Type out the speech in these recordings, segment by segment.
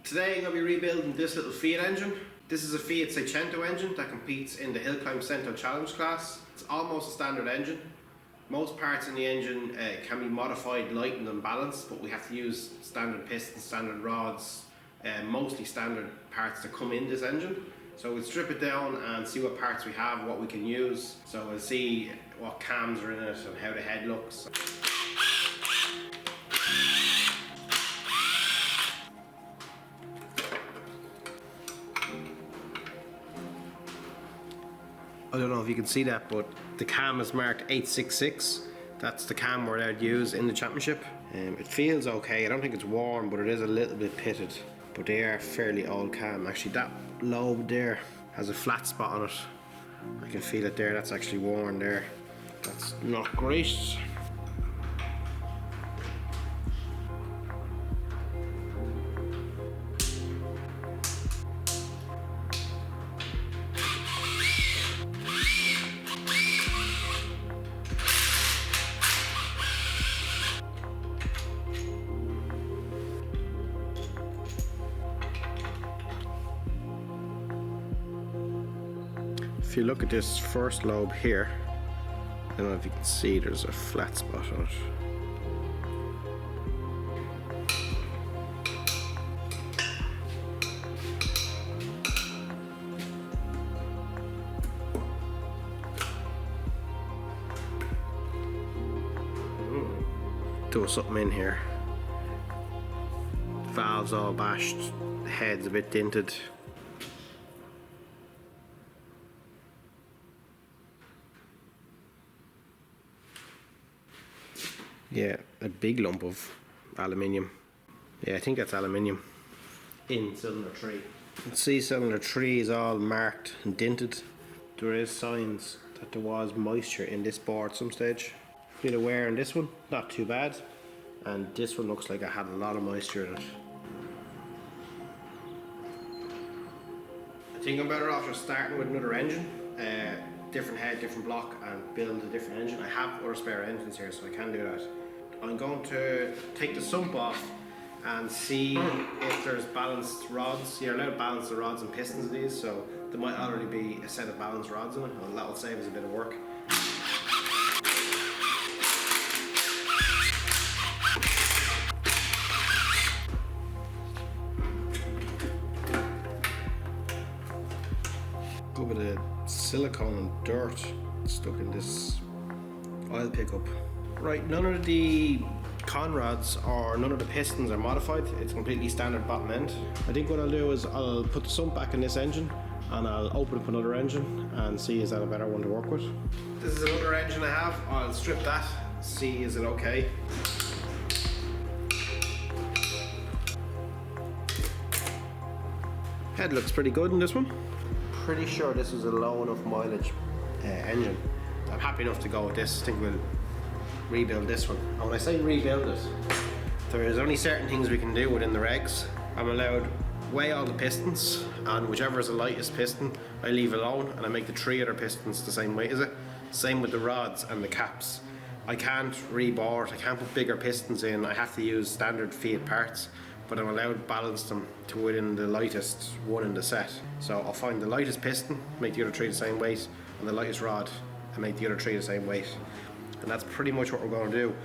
Today I'm going to be rebuilding this little Fiat engine. This is a Fiat Seicento engine that competes in the Hillclimb Cento challenge class. It's almost a standard engine. Most parts in the engine can be modified, lightened and balanced, but we have to use standard pistons, standard rods, mostly standard parts that come in this engine. So we'll strip it down and see what parts we have, what we can use. So we'll see what cams are in it and how the head looks. I don't know if you can see that, but the cam is marked 866. That's the cam we're allowed to use in the championship. It feels okay. I don't think it's worn, but it is a little bit pitted. But they are fairly old cam. Actually, that lobe there has a flat spot on it. I can feel it there. That's actually worn there. That's not great. If you look at this first lobe here, I don't know if you can see, there's a flat spot on it. There was something in here. The valve's all bashed, the head's a bit dented. Yeah, a big lump of aluminium. Yeah, I think that's aluminium in cylinder 3. You can see cylinder 3 is all marked and dented. There is signs that there was moisture in this board at some stage. Bit of wear on this one, not too bad. And this one looks like it had a lot of moisture in it. I think I'm better off just starting with another engine. Different head, different block, and build a different engine. I have other spare engines here, so I can do that. I'm going to take the sump off and see if there's balanced rods. You're allowed to balance the rods and pistons of these, so there might already be a set of balanced rods in it, and that will save us a bit of work. Good bit of silicone and dirt stuck in this oil pickup. Right, none of the con rods or none of the pistons are modified. It's completely standard bottom end. I think what I'll do is I'll put the sump back in this engine and I'll open up another engine and see is that a better one to work with. This is another engine I have. I'll strip that, see is it okay. Head looks pretty good in this one. Pretty sure this is a low enough mileage engine. I'm happy enough to go with this. I think we'll rebuild this one. And when I say rebuild it, there is only certain things we can do within the regs. I'm allowed to weigh all the pistons, and whichever is the lightest piston I leave alone, and I make the 3 other pistons the same weight as it. Same with the rods and the caps. I can't rebore it, I can't put bigger pistons in, I have to use standard Fiat parts, but I'm allowed to balance them to within the lightest one in the set. So I'll find the lightest piston, make the other 3 the same weight, and the lightest rod, and make the other 3 the same weight. And that's pretty much what we're going to do.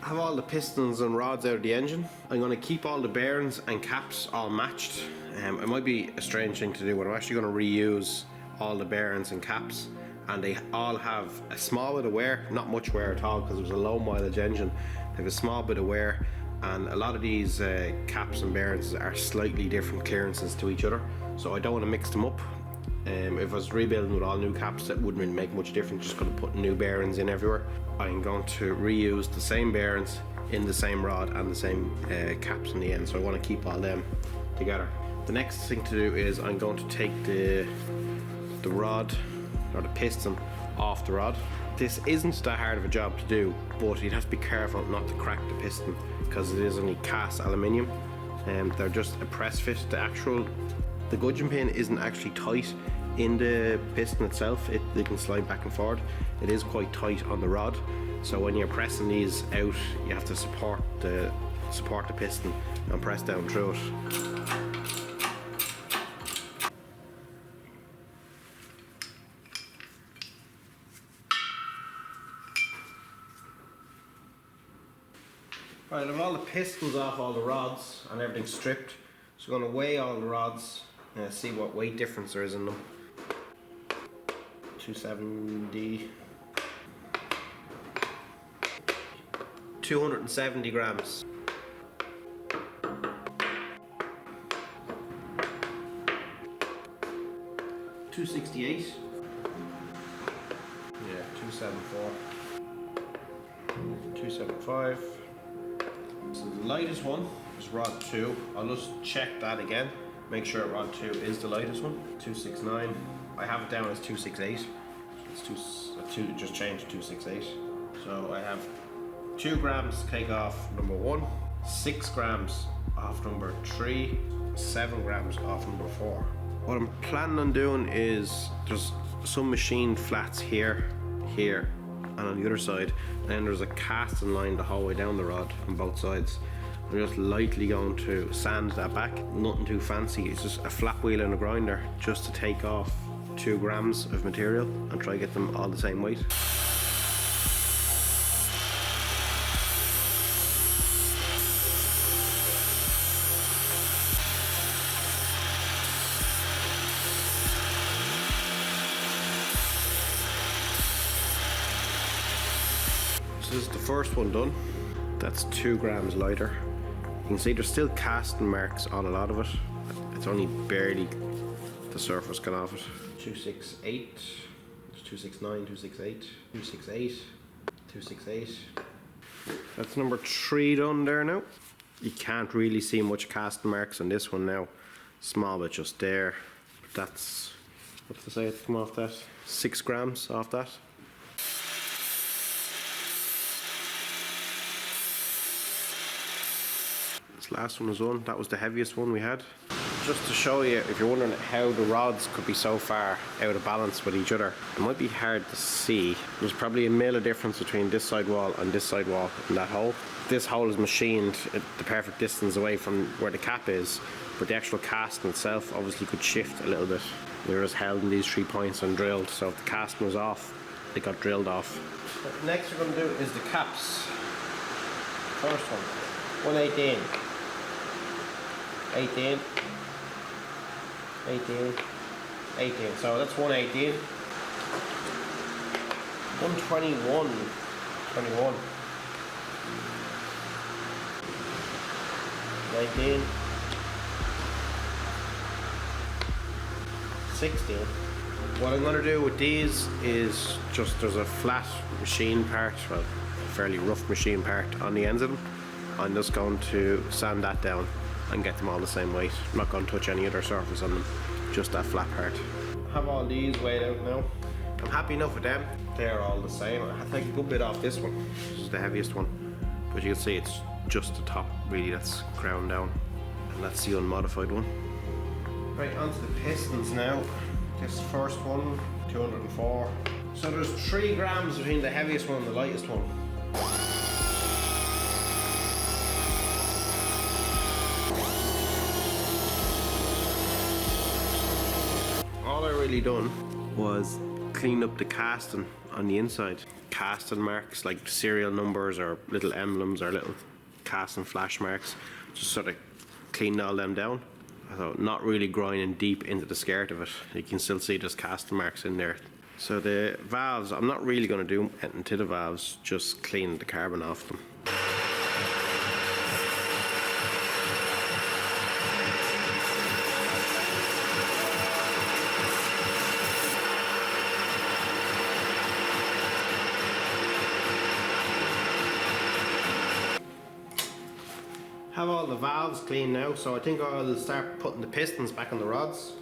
I have all the pistons and rods out of the engine. I'm going to keep all the bearings and caps all matched. It might be a strange thing to do, but I'm actually going to reuse all the bearings and caps, and they all have a small bit of wear, not much wear at all because it was a low mileage engine. They have a small bit of wear, and a lot of these caps and bearings are slightly different clearances to each other, so I don't want to mix them up. If I was rebuilding with all new caps, that wouldn't really make much difference, just going to put new bearings in everywhere. I'm going to reuse the same bearings in the same rod and the same caps in the end, so I want to keep all them together. The next thing to do is I'm going to take the the rod or the piston off the rod. This isn't that hard of a job to do, but you'd have to be careful not to crack the piston because it is only cast aluminium and they're just a press fit. The gudgeon pin isn't actually tight in the piston itself. They can slide back and forward. It is quite tight on the rod, so when you're pressing these out you have to support the piston and press down through it. Right, I have all the pistons off all the rods and everything stripped. So I'm going to weigh all the rods and see what weight difference there is in them. 270. 270 grams. $268. Yeah, 274. 275. So the lightest one is rod 2. I'll just check that again. Make sure rod 2 is the lightest one. 269. I have it down as 268. It's just changed to 268. So I have 2 grams to take off number 1, 6 grams off number 3, 7 grams off number 4. What I'm planning on doing is there's some machined flats here, and on the other side, and then there's a casting line the whole way down the rod on both sides. I'm just lightly going to sand that back, nothing too fancy. It's just a flat wheel and a grinder just to take off 2 grams of material and try to get them all the same weight. So this is the first one done. That's 2 grams lighter. You can see there's still casting marks on a lot of it. It's only barely the surface gone off it. 268, 269, 268, 268, 268. That's number 3 done there now. You can't really see much casting marks on this one now. Small bit just there. That's, what's to say it's come off that? 6 grams off that. This last one was done. That was the heaviest one we had. Just to show you, if you're wondering how the rods could be so far out of balance with each other, it might be hard to see. There's probably a mil of difference between this side wall and this side wall in that hole. This hole is machined at the perfect distance away from where the cap is, but the actual casting itself obviously could shift a little bit. We were just held in these 3 points and drilled, so if the casting was off, it got drilled off. Next we're going to do is the caps. First one, 118. 18, 18, 18, so that's 118, 121, 21, 19, 16. What I'm going to do with these is just, there's a flat machine part, well, a fairly rough machine part on the ends of them. I'm just going to sand that down and get them all the same weight. I'm not going to touch any other surface on them, just that flat part. I have all these weighed out now. I'm happy enough with them. They're all the same. I have to take a good bit off this one. This is the heaviest one. But you can see it's just the top really that's ground down. And that's the unmodified one. Right, onto the pistons now. This first one, 204. So there's 3 grams between the heaviest one and the lightest one. All I really done was clean up the casting on the inside. Casting marks like serial numbers or little emblems or little casting flash marks. Just sort of cleaned all them down. So not really grinding deep into the skirt of it. You can still see there's casting marks in there. So the valves, I'm not really going to do anything to the valves, just clean the carbon off them. Have all the valves clean now, so I think I'll start putting the pistons back on the rods.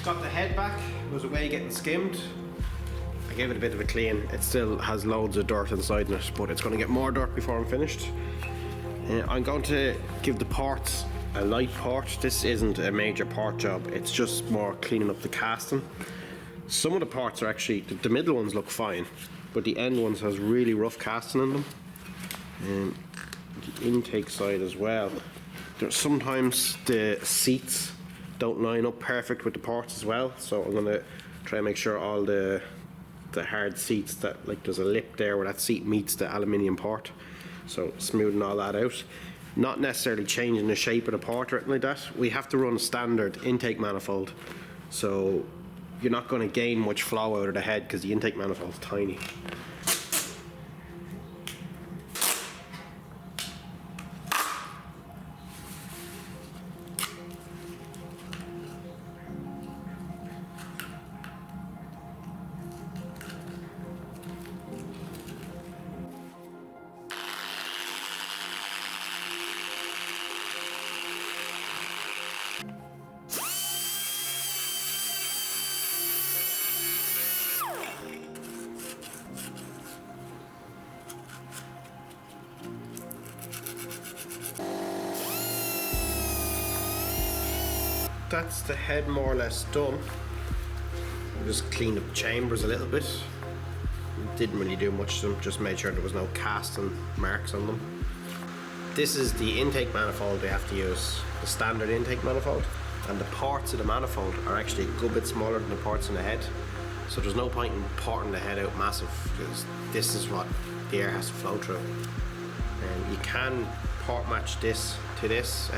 Got the head back, it was away getting skimmed. I gave it a bit of a clean. It still has loads of dirt inside it, but it's going to get more dirt before I'm finished. I'm going to give the parts a light part. This isn't a major part job, it's just more cleaning up the casting. Some of the parts are actually, the middle ones look fine, but the end ones has really rough casting in them. And the intake side as well. There's sometimes the seats don't line up perfect with the parts as well, so I'm going to try and make sure all the hard seats, that like there's a lip there where that seat meets the aluminium part, so smoothing all that out. Not necessarily changing the shape of the part or anything like that. We have to run a standard intake manifold, so you're not going to gain much flow out of the head because the intake manifold is tiny. That's the head more or less done. I just cleaned up the chambers a little bit. Didn't really do much to them, just made sure there was no casting marks on them. This is the intake manifold they have to use, the standard intake manifold, and the parts of the manifold are actually a good bit smaller than the parts in the head. So there's no point in porting the head out massive, because this is what the air has to flow through. And you can port match this to this,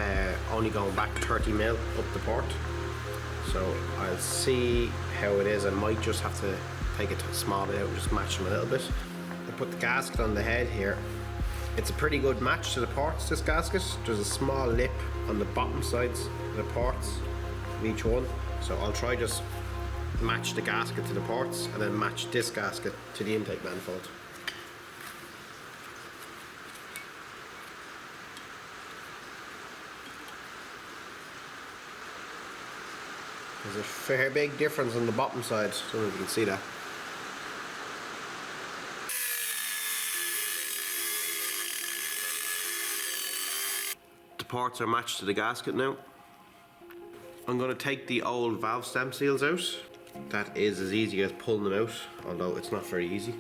only going back 30 mil up the port. So I'll see how it is. I might just have to take it to small it out and just match them a little bit. I put the gasket on the head here. It's a pretty good match to the ports, this gasket. There's a small lip on the bottom sides of the ports of each one. So I'll try just match the gasket to the ports and then match this gasket to the intake manifold. There's a fair big difference on the bottom side, I don't know if you can see that. The parts are matched to the gasket now. I'm going to take the old valve stem seals out. That is as easy as pulling them out, although it's not very easy.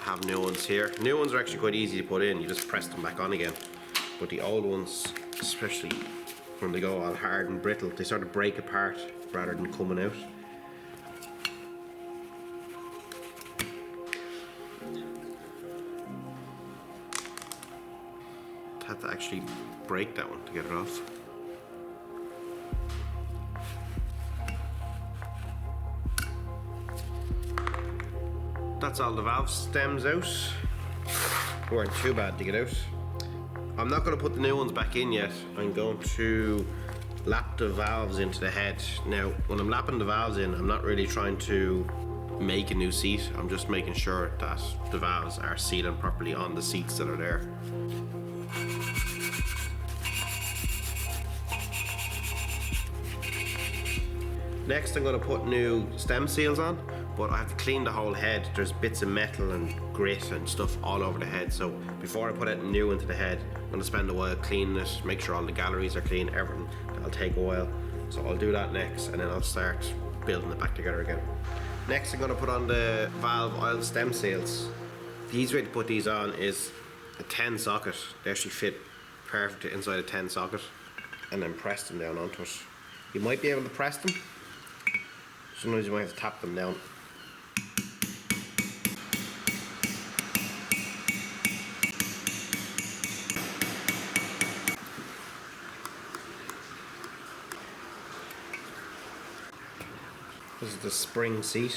I have new ones here. New ones are actually quite easy to put in, you just press them back on again. But the old ones, especially when they go all hard and brittle, they sort of break apart rather than coming out. Had to actually break that one to get it off. That's all the valve stems out. They weren't too bad to get out. I'm not going to put the new ones back in yet. I'm going to lap the valves into the head. Now, when I'm lapping the valves in, I'm not really trying to make a new seat. I'm just making sure that the valves are sealing properly on the seats that are there. Next, I'm going to put new stem seals on, but I have to clean the whole head. There's bits of metal and grit and stuff all over the head, so before I put anything new into the head, I'm going to spend a while cleaning it, make sure all the galleries are clean, everything. That'll take a while, so I'll do that next, and then I'll start building it back together again. Next, I'm going to put on the valve oil stem seals. The easy way to put these on is a 10 socket. They actually fit perfectly inside a 10 socket, and then press them down onto it. You might be able to press them. Sometimes you might have to tap them down. This is the spring seat.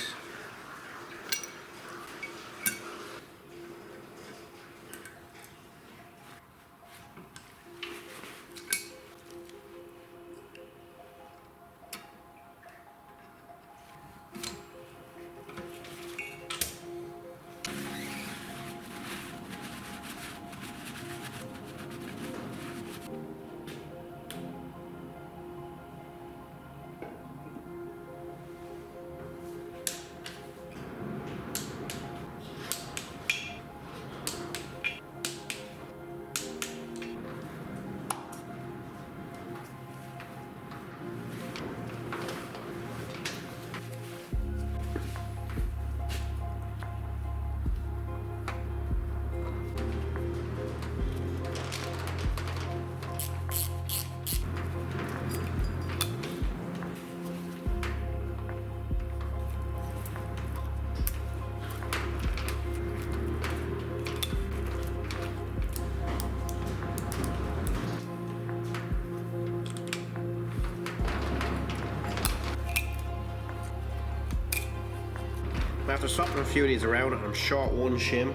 After swapping a few of these around, I'm short one shim.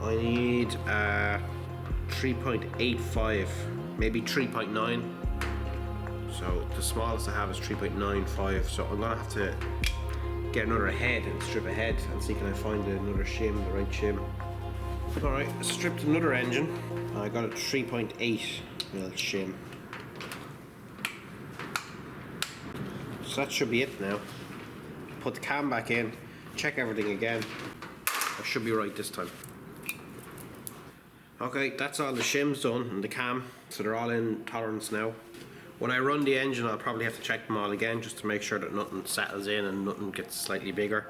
I need 3.85, maybe 3.9. So the smallest I have is 3.95. So I'm gonna have to get another head and strip a head and see can I find another shim, the right shim. Alright, I stripped another engine. I got a 3.8 mil shim. So that should be it now. Put the cam back in, check everything again. I should be right this time. Okay, that's all the shims done and the cam, so they're all in tolerance now. When I run the engine, I'll probably have to check them all again just to make sure that nothing settles in and nothing gets slightly bigger.